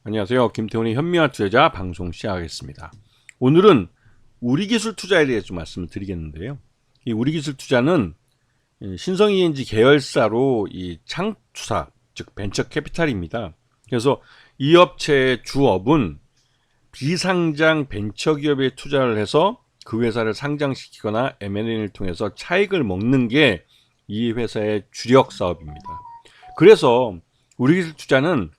안녕하세요. 김태훈의 현명한 투자자 방송 시작하겠습니다. 오늘은 우리기술 투자에 대해 좀 말씀을 드리겠는데요. 이 우리기술 투자는 신성ENG 계열사로 이 창투사, 즉 벤처 캐피탈입니다. 그래서 이 업체의 주업은 비상장 벤처기업에 투자를 해서 그 회사를 상장시키거나 M&A를 통해서 차익을 먹는 게 이 회사의 주력 사업입니다. 그래서 우리기술 투자는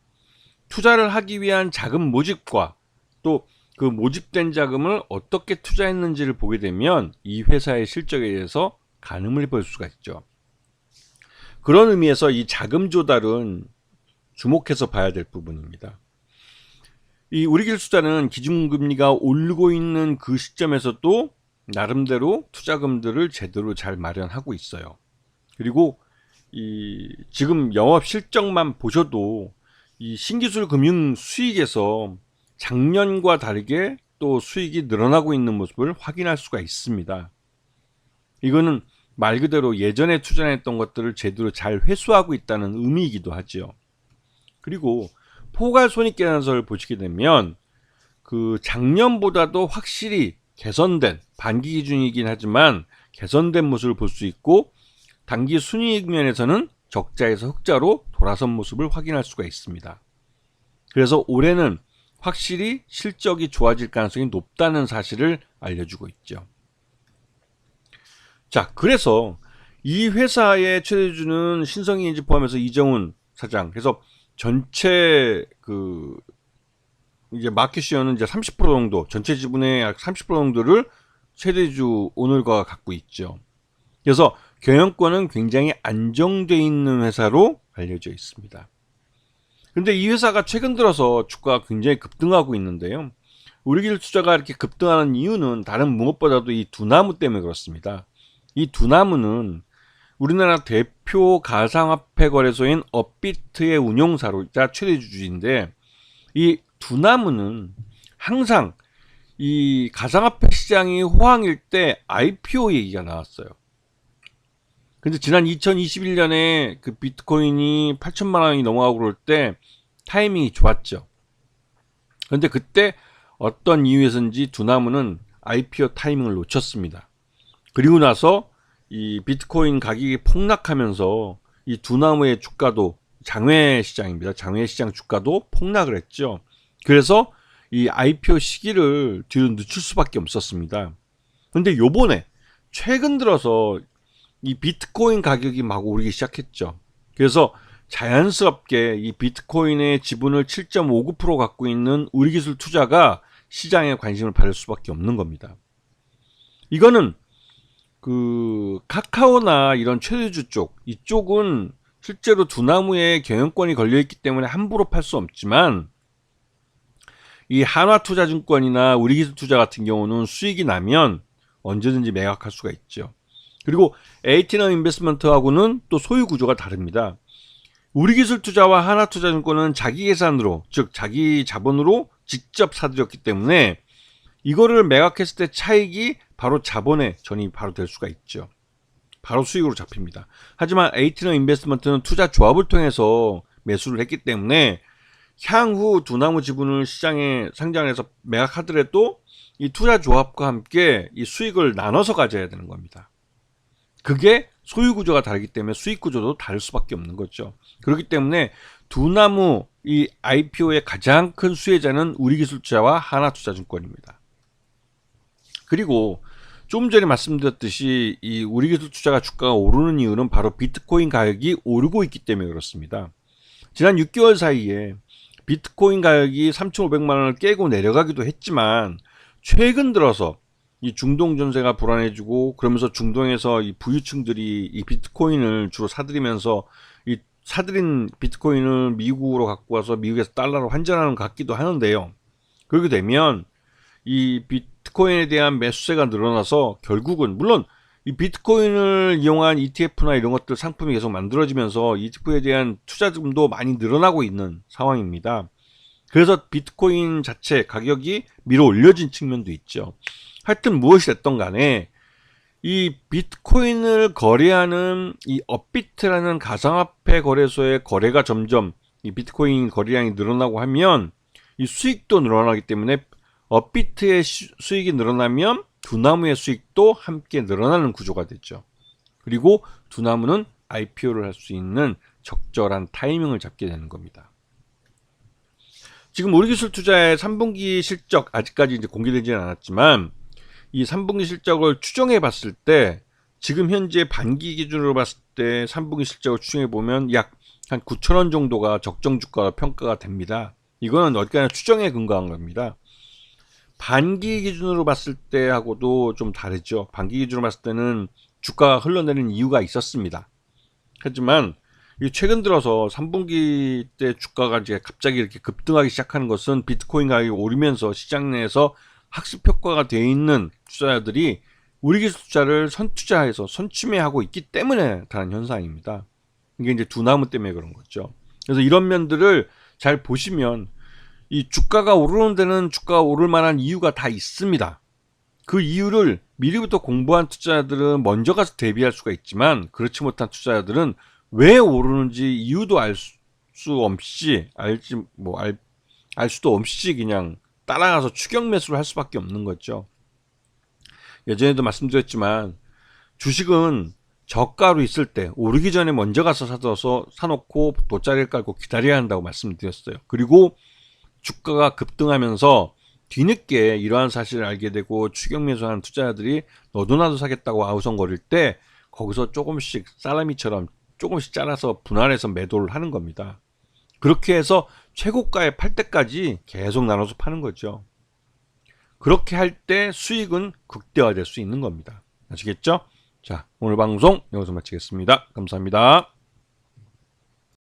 투자를 하기 위한 자금 모집과 또 그 모집된 자금을 어떻게 투자했는지를 보게 되면 이 회사의 실적에 대해서 가늠을 볼 수가 있죠. 그런 의미에서 이 자금 조달은 주목해서 봐야 될 부분입니다. 이 우리기술 투자는 기준금리가 오르고 있는 그 시점에서도 나름대로 투자금들을 제대로 잘 마련하고 있어요. 그리고 지금 영업 실적만 보셔도 이 신기술 금융 수익에서 작년과 다르게 또 수익이 늘어나고 있는 모습을 확인할 수가 있습니다. 이거는 말 그대로 예전에 투자했던 것들을 제대로 잘 회수하고 있다는 의미이기도 하죠. 그리고 포괄손익계산서를 보시게 되면 그 작년보다도 확실히 개선된 반기 기준이긴 하지만 개선된 모습을 볼 수 있고 단기 순이익 면에서는 적자에서 흑자로 돌아선 모습을 확인할 수가 있습니다. 그래서 올해는 확실히 실적이 좋아질 가능성이 높다는 사실을 알려주고 있죠. 자, 그래서 이 회사의 최대주주는 신성ENG 포함해서 이정훈 사장. 그래서 전체 이제 마켓시어는 이제 30% 정도, 전체 지분의 약 30% 정도를 최대주 오너가 갖고 있죠. 그래서 경영권은 굉장히 안정되어 있는 회사로 알려져 있습니다. 그런데 이 회사가 최근 들어서 주가가 굉장히 급등하고 있는데요. 우리기술 투자가 이렇게 급등하는 이유는 다른 무엇보다도 이 두나무 때문에 그렇습니다. 이 두나무는 우리나라 대표 가상화폐 거래소인 업비트의 운용사로자 최대주주인데, 이 두나무는 항상 이 가상화폐 시장이 호황일 때 IPO 얘기가 나왔어요. 근데 지난 2021년에 그 비트코인이 8천만 원이 넘어가고 그럴 때 타이밍이 좋았죠. 그런데 그때 어떤 이유에서인지 두나무는 IPO 타이밍을 놓쳤습니다. 그리고 나서 이 비트코인 가격이 폭락하면서 이 두나무의 주가도 장외 시장입니다. 장외 시장 주가도 폭락을 했죠. 그래서 이 IPO 시기를 뒤로 늦출 수밖에 없었습니다. 근데 요번에 최근 들어서 이 비트코인 가격이 막 오르기 시작했죠. 그래서 자연스럽게 이 비트코인의 지분을 7.59% 갖고 있는 우리기술 투자가 시장에 관심을 받을 수밖에 없는 겁니다. 이거는 그 카카오나 이런 최대주 쪽, 이쪽은 실제로 두나무에 경영권이 걸려있기 때문에 함부로 팔 수 없지만, 이 한화투자증권이나 우리기술투자 같은 경우는 수익이 나면 언제든지 매각할 수가 있죠. 그리고 에이티넘 인베스트먼트하고는 또 소유 구조가 다릅니다. 우리기술투자와 한화투자증권은 자기 예산으로, 즉 자기 자본으로 직접 사들였기 때문에 이거를 매각했을 때 차익이 바로 자본에 전입이 바로 될 수가 있죠. 바로 수익으로 잡힙니다. 하지만 에이티넘 인베스트먼트는 투자 조합을 통해서 매수를 했기 때문에 향후 두나무 지분을 시장에 상장해서 매각하더라도 이 투자 조합과 함께 이 수익을 나눠서 가져야 되는 겁니다. 그게 소유 구조가 다르기 때문에 수익 구조도 다를 수밖에 없는 거죠. 그렇기 때문에 두나무 이 IPO의 가장 큰 수혜자는 우리기술투자와 한화투자증권입니다. 그리고 좀 전에 말씀드렸듯이 이 우리기술투자가 주가가 오르는 이유는 바로 비트코인 가격이 오르고 있기 때문에 그렇습니다. 지난 6개월 사이에 비트코인 가격이 3,500만 원을 깨고 내려가기도 했지만, 최근 들어서 이 중동 전세가 불안해지고 그러면서 중동에서 이 부유층들이 이 비트코인을 주로 사들이면서 이 사들인 비트코인을 미국으로 갖고 와서 미국에서 달러로 환전하는 것 같기도 하는데요. 그렇게 되면 이 비트코인에 대한 매수세가 늘어나서 결국은, 물론 이 비트코인을 이용한 ETF나 이런 것들 상품이 계속 만들어지면서 ETF에 대한 투자금도 많이 늘어나고 있는 상황입니다. 그래서 비트코인 자체 가격이 밀어 올려진 측면도 있죠. 하여튼 무엇이 됐던 간에 이 비트코인을 거래하는 이 업비트라는 가상화폐 거래소의 거래가 점점 이 비트코인 거래량이 늘어나고 하면 이 수익도 늘어나기 때문에 업비트의 수익이 늘어나면 두나무의 수익도 함께 늘어나는 구조가 됐죠. 그리고 두나무는 IPO를 할 수 있는 적절한 타이밍을 잡게 되는 겁니다. 지금 우리기술투자의 3분기 실적 아직까지 이제 공개되지는 않았지만 이 3분기 실적을 추정해 봤을 때 지금 현재 반기 기준으로 봤을 때 3분기 실적을 추정해 보면 약 한 9,000원 정도가 적정 주가가 평가가 됩니다. 이거는 어디까지나 추정에 근거한 겁니다. 반기 기준으로 봤을 때하고도 좀 다르죠. 반기 기준으로 봤을 때는 주가가 흘러내리는 이유가 있었습니다. 하지만 최근 들어서 3분기 때 주가가 이제 갑자기 이렇게 급등하기 시작하는 것은 비트코인 가격이 오르면서 시장 내에서 학습 효과가 되어 있는 투자자들이 우리기술 투자를 선투자해서 선취매하고 있기 때문에 나타난 현상입니다. 이게 이제 두나무 때문에 그런 거죠. 그래서 이런 면들을 잘 보시면 이 주가가 오르는 데는 주가가 오를 만한 이유가 다 있습니다. 그 이유를 미리부터 공부한 투자자들은 먼저 가서 대비할 수가 있지만 그렇지 못한 투자자들은 왜 오르는지 이유도 알 수 없이 알 수도 없이 그냥 따라가서 추격 매수를 할 수밖에 없는 거죠. 예전에도 말씀드렸지만 주식은 저가로 있을 때 오르기 전에 먼저 가서 사놓고 돗자리를 깔고 기다려야 한다고 말씀드렸어요. 그리고 주가가 급등하면서 뒤늦게 이러한 사실을 알게 되고 추격 매수하는 투자자들이 너도 나도 사겠다고 아우성거릴 때 거기서 조금씩 살라미처럼 조금씩 잘라서 분할해서 매도를 하는 겁니다. 그렇게 해서 최고가에 팔 때까지 계속 나눠서 파는 거죠. 그렇게 할 때 수익은 극대화될 수 있는 겁니다. 아시겠죠? 자, 오늘 방송 여기서 마치겠습니다. 감사합니다.